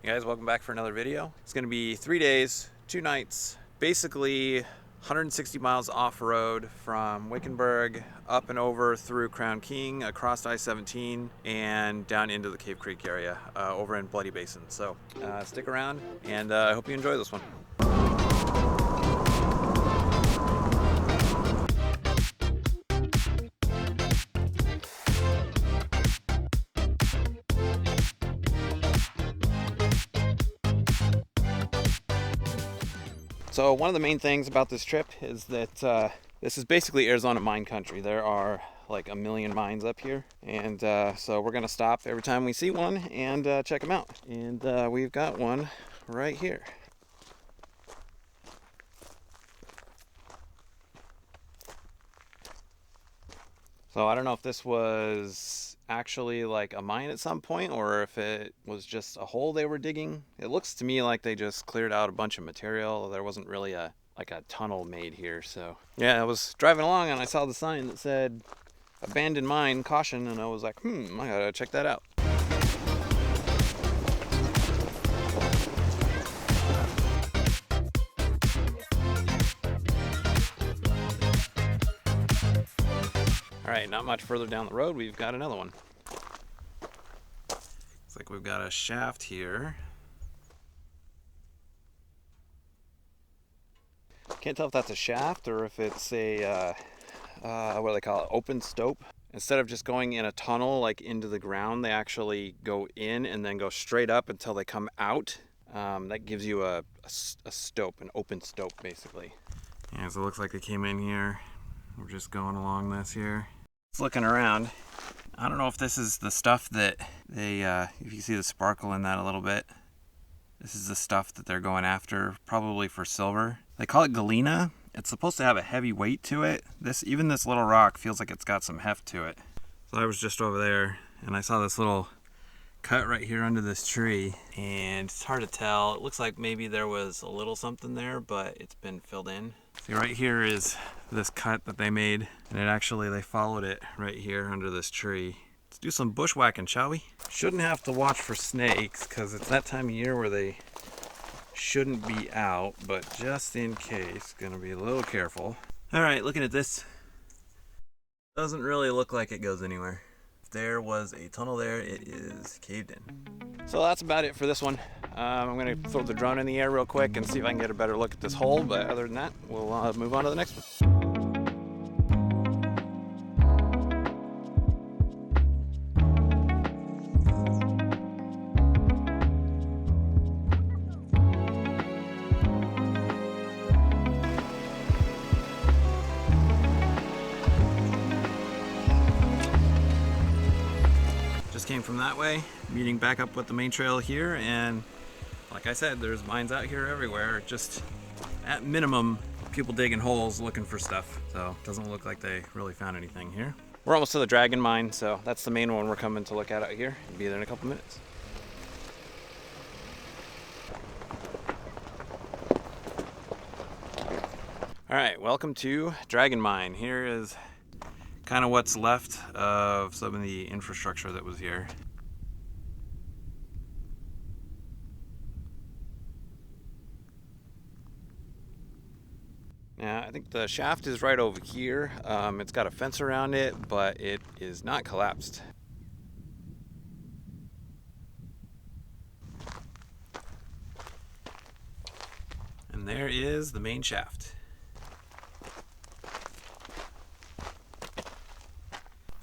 Hey guys, welcome back for another video. It's going to be 3 days, 2 nights, basically 160 miles off-road from Wickenburg up and over through Crown King, across I-17, and down into the Cave Creek area over in Bloody Basin. So stick around, and I hope you enjoy this one. So one of the main things about this trip is that this is basically Arizona mine country. There are like a million mines up here, and so we're gonna stop every time we see one and check them out. And we've got one right here. So I don't know if this was actually like a mine at some point or if it was just a hole they were digging. It looks to me like they just cleared out a bunch of material. There wasn't really a tunnel made here. So yeah, I was driving along and I saw the sign that said abandoned mine, caution, and I was like, I gotta check that out. All right, not much further down the road, we've got another one. Looks like we've got a shaft here. Can't tell if that's a shaft or if it's a, what do they call it, open stope. Instead of just going in a tunnel like into the ground, they actually go in and then go straight up until they come out. That gives you a stope, an open stope basically. Yeah, so it looks like they came in here. We're just going along this here. Looking around, I don't know if this is the stuff that they, if you see the sparkle in that a little bit, this is the stuff that they're going after, probably for silver. They call it galena. It's supposed to have a heavy weight to it. Even this little rock feels like it's got some heft to it. So I was just over there and I saw this little cut right here under this tree, and it's hard to tell. It looks like maybe there was a little something there, but it's been filled in. See, right here is this cut that they made, and they followed it right here under this tree. Let's do some bushwhacking, shall we? Shouldn't have to watch for snakes because it's that time of year where they shouldn't be out, but just in case, gonna be a little careful. All right, looking at this, doesn't really look like it goes anywhere. If there was a tunnel there, it is caved in. So that's about it for this one. I'm gonna throw the drone in the air real quick and see if I can get a better look at this hole, but other than that, we'll move on to the next one. Just came from that way, meeting back up with the main trail here, and like I said, there's mines out here everywhere. Just at minimum, people digging holes looking for stuff. So it doesn't look like they really found anything here. We're almost to the Dragon Mine, so that's the main one we're coming to look at out here. We'll be there in a couple minutes. All right, welcome to Dragon Mine. Here is kind of what's left of some of the infrastructure that was here. Now, I think the shaft is right over here. It's got a fence around it, but it is not collapsed. And there is the main shaft.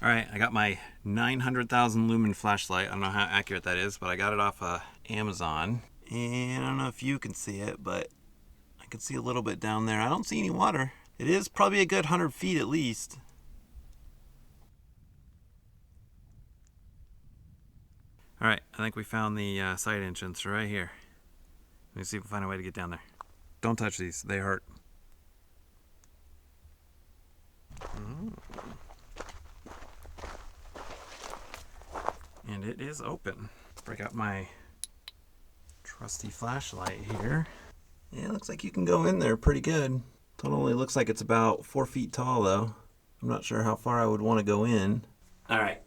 All right, I got my 900,000 lumen flashlight. I don't know how accurate that is, but I got it off Amazon. And I don't know if you can see it, but I can see a little bit down there. I don't see any water. It is probably a good 100 feet at least. All right, I think we found the side entrance right here. Let me see if we can find a way to get down there. Don't touch these, they hurt. And it is open. Break out my trusty flashlight here. Yeah, it looks like you can go in there pretty good. Totally looks like it's about 4 feet tall though. I'm not sure how far I would want to go in. All right,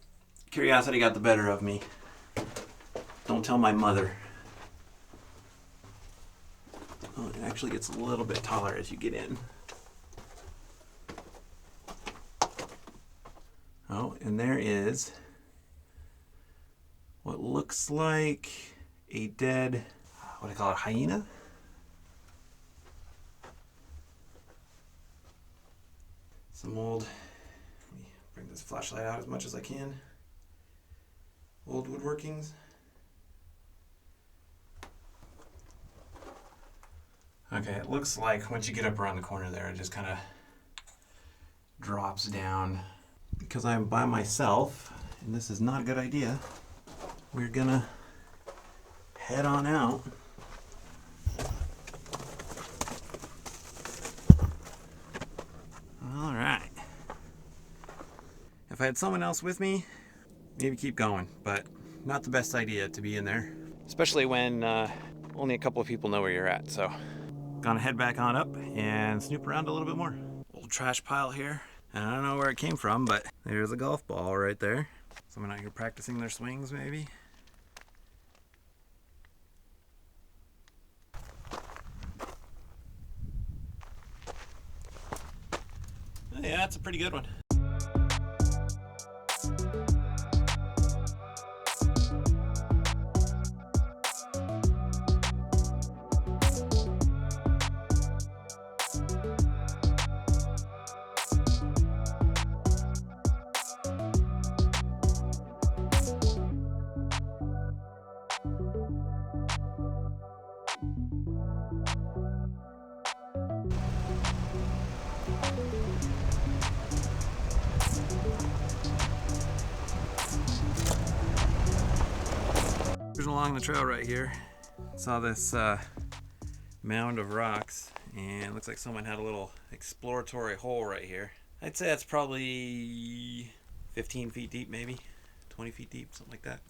curiosity got the better of me. Don't tell my mother. Oh, it actually gets a little bit taller as you get in. Oh, and there is what looks like a dead, what do I call it, hyena? Some old, let me bring this flashlight out as much as I can. Old woodworkings. Okay, it looks like once you get up around the corner there, it just kind of drops down. Because I'm by myself, and this is not a good idea, we're gonna head on out. All right. If I had someone else with me, maybe keep going, but not the best idea to be in there. Especially when only a couple of people know where you're at, so. Gonna head back on up and snoop around a little bit more. Old trash pile here. And I don't know where it came from, but there's a golf ball right there. Someone out here practicing their swings, maybe. Oh, yeah, that's a pretty good one. Along the trail right here, saw this mound of rocks, and it looks like someone had a little exploratory hole right here. I'd say that's probably 15 feet deep, maybe 20 feet deep, something like that.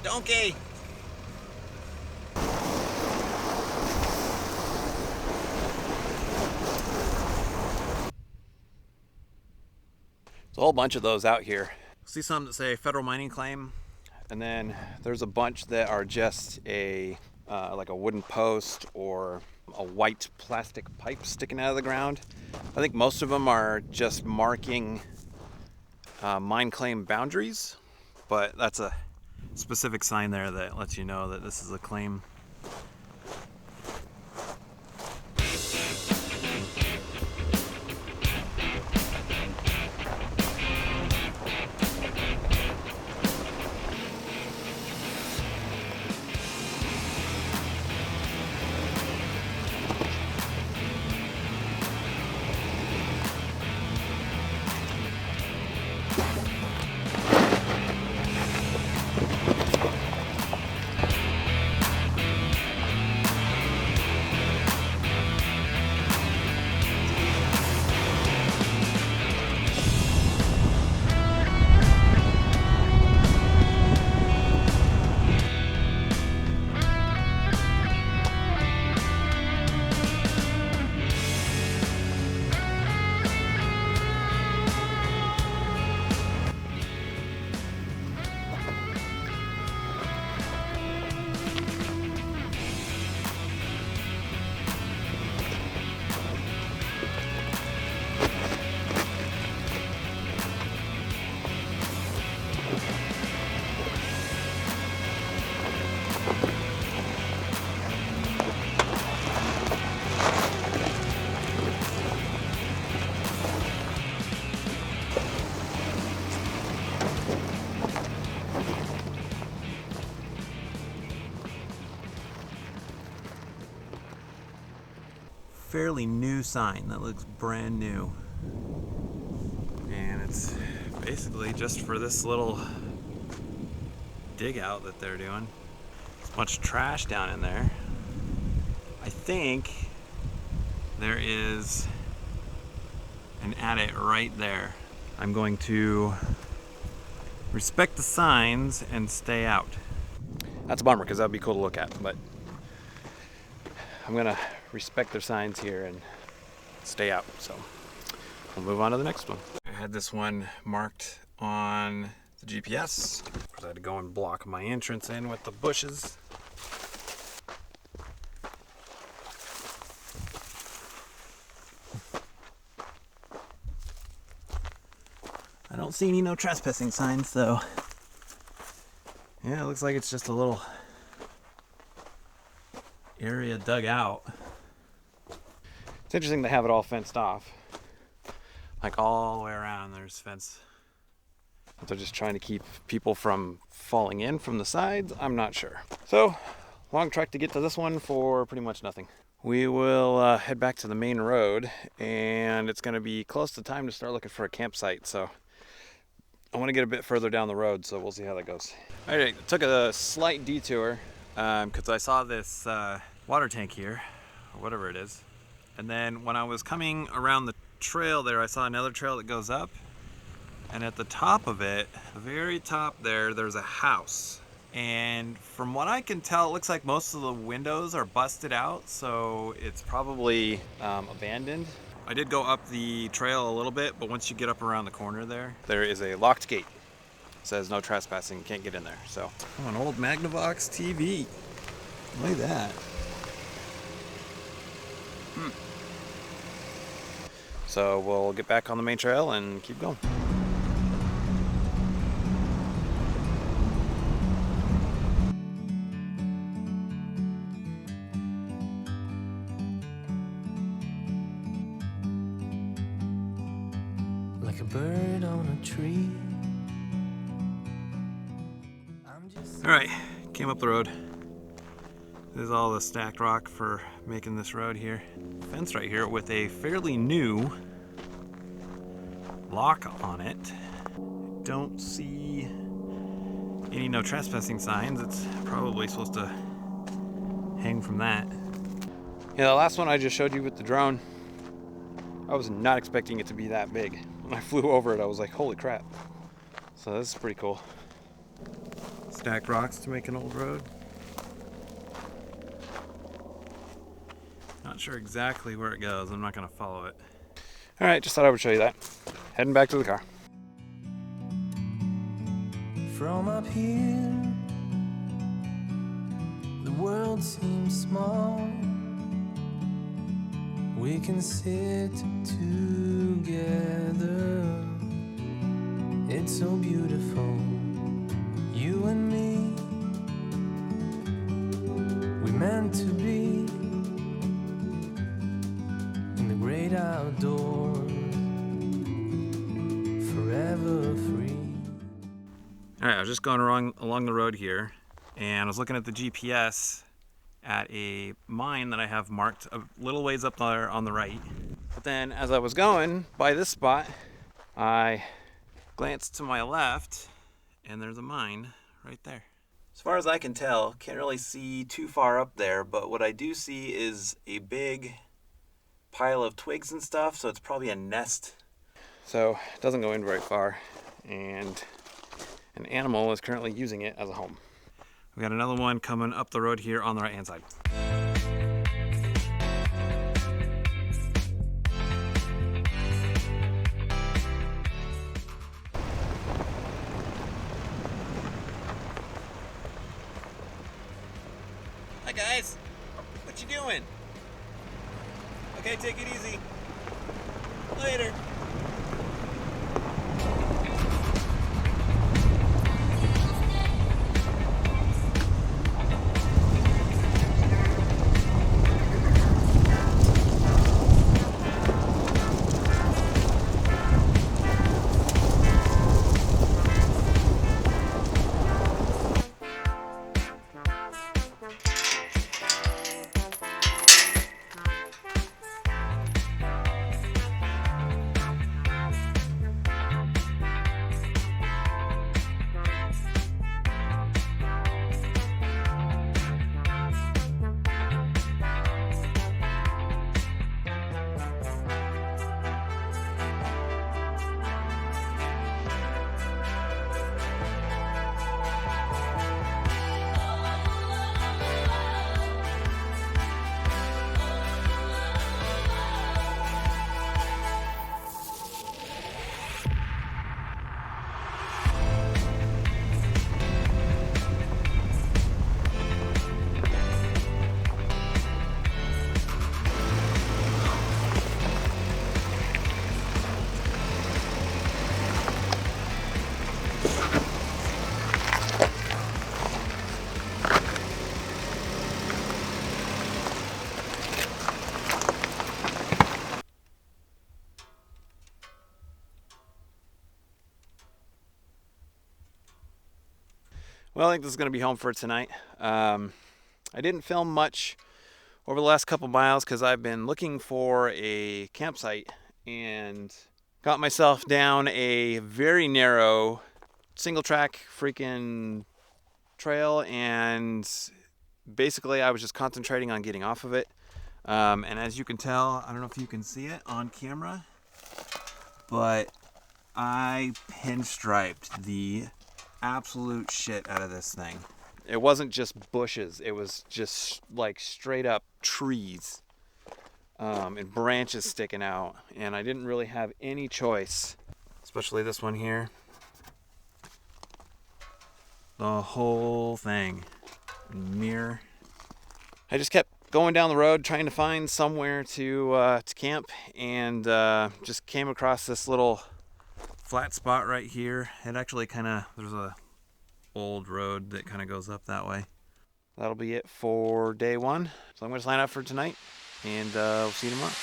Donkey! A whole bunch of those out here. See some that say federal mining claim, and then there's a bunch that are just a like a wooden post or a white plastic pipe sticking out of the ground. I think most of them are just marking mine claim boundaries, but that's a specific sign there that lets you know that this is a claim. Fairly new sign that looks brand new, and it's basically just for this little dig out that they're doing. There's a bunch of trash down in there. I think there is an adit right there. I'm going to respect the signs and stay out. That's a bummer because that'd be cool to look at, but I'm gonna respect their signs here and stay out. So we'll move on to the next one. had this one marked on the GPS. Of course, I had to go and block my entrance in with the bushes. I don't see any no trespassing signs, so yeah, it looks like it's just a little area dug out. It's interesting to have it all fenced off. Like all the way around there's fence. They're just trying to keep people from falling in from the sides. I'm not sure. So, long trek to get to this one for pretty much nothing. We will head back to the main road, and it's going to be close to time to start looking for a campsite. So, I want to get a bit further down the road, so we'll see how that goes. All right, took a slight detour because I saw this water tank here, or whatever it is. And then when I was coming around the trail there, I saw another trail that goes up. And at the top of it, the very top there, there's a house. And from what I can tell, it looks like most of the windows are busted out, so it's probably abandoned. I did go up the trail a little bit, but once you get up around the corner there, there is a locked gate. It says no trespassing, can't get in there. So, oh, an old Magnavox TV. Look at that. So we'll get back on the main trail and keep going. Like a bird on a tree. All right, came up the road. This is all the stacked rock for making this road here. Fence right here with a fairly new lock on it. Don't see any no trespassing signs. It's probably supposed to hang from that. Yeah, the last one I just showed you with the drone, I was not expecting it to be that big. When I flew over it, I was like, holy crap. So this is pretty cool. Stacked rocks to make an old road. Not sure exactly where it goes. I'm not going to follow it. All right, just thought I would show you that. Heading back to the car. From up here, the world seems small. We can sit together. It's so beautiful, you and me. We meant to be in the great outdoors, forever free. All right, I was just going along the road here, and I was looking at the GPS at a mine that I have marked a little ways up there on the right. But then as I was going by this spot, I glanced to my left, and there's a mine right there. As far as I can tell, can't really see too far up there, but what I do see is a big pile of twigs and stuff, so it's probably a nest. So it doesn't go in very far, and an animal is currently using it as a home. We got another one coming up the road here on the right hand side. Hi guys, what you doing? Okay, take it easy. Later. Well, I think this is going to be home for tonight. I didn't film much over the last couple miles because I've been looking for a campsite and got myself down a very narrow single track freaking trail, and basically I was just concentrating on getting off of it. And as you can tell, I don't know if you can see it on camera, but I pinstriped the absolute shit out of this thing. It wasn't just bushes, it was just like straight up trees and branches sticking out, and I didn't really have any choice, especially this one here. The whole thing. Mirror. I just kept going down the road trying to find somewhere to camp, and just came across this little flat spot right here. It actually there's a old road that kind of goes up that way. That'll be it for day one. So I'm going to sign up for tonight, and we'll see you tomorrow.